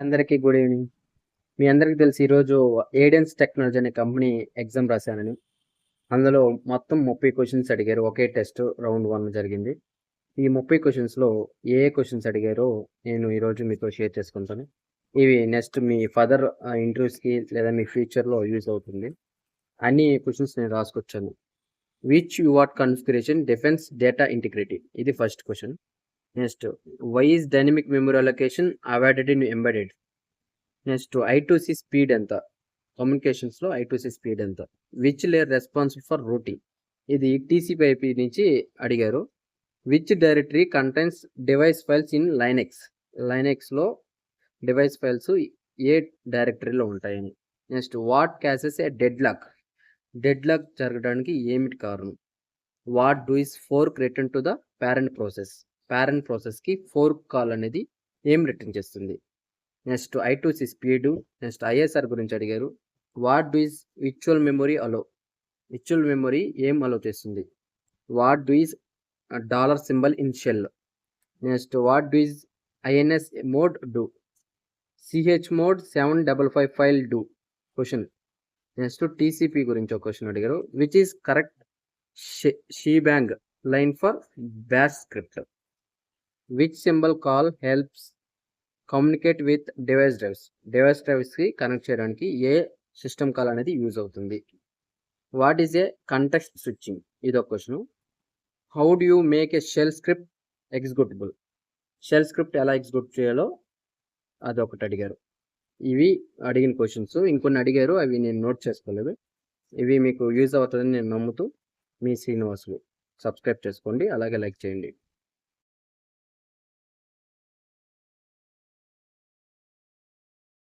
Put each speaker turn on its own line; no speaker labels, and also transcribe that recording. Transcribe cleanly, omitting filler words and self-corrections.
అందరికీ good evening. మీ అందరికీ తెలిసి ఈరోజు ఏడెన్స్ టెక్నాలజీ అనే కంపెనీ ఎగ్జామ్ రాశానని. అందులో మొత్తం 30 క్వశ్చన్స్ అడిగారు. ఒకే టెస్ట్ రౌండ్ 1 జరిగింది. ఈ 30 క్వశ్చన్స్‌లో ఏ క్వశ్చన్స్ అడిగారో నేను ఈరోజు మీతో షేర్ చేసుకుంటాను. ఇవి నెక్స్ట్ మీ ఫర్దర్ ఇంటర్వ్యూస్‌కి లేదా మీ ఫ్యూచర్‌లో యూజ్ అవుతుంది. అన్ని క్వశ్చన్స్ నేను రాసుకొచ్చాను. Which UART configuration defence data integrity ఇది first question. Next why is dynamic memory allocation avoided in embedded. Next I2C speed ఎంత, కమ్యూనికేషన్స్లో I2C స్పీడ్ ఎంత, which layer responsible for routing ఇది TCP/IP నుంచి అడిగారు. Which directory contains device files in లైనెక్స్లో device files ఏ డైరెక్టరీలో ఉంటాయని. Next what cases a dead lock జరగడానికి ఏమిటి కారణం. What does fork return to the parent ప్రాసెస్కి fork call అనేది ఏం రిటర్న్ చేస్తుంది. Next I2C speed. Next ISR గురించి అడిగారు. What does virtual memory ఏం అలో చేస్తుంది. What does dollar symbol in shell. Next what does INS mode do. CH mode 755 file do question. Next TCP గురించి ఒక question అడిగారు. Which is correct shebang line for bash script. Which symbol call helps communicate with device డ్రైవ్స్కి connect చేయడానికి ఏ system call అనేది use అవుతుంది. What is a context switching ఇది ఒక question. How do you make a shell script executable. Shell script ఎలా ఎగ్జిక్యూట్ చేయాలో అదొకటి అడిగారు. ఇవి అడిగిన క్వశ్చన్స్. ఇంకొన్ని అడిగారు, అవి నేను నోట్ చేసుకోలేదు. ఇవి మీకు యూజ్ అవుతుందని నేను నమ్ముతూ మీ శ్రీనివాసులు. సబ్స్క్రైబ్ చేసుకోండి, అలాగే లైక్ చేయండి.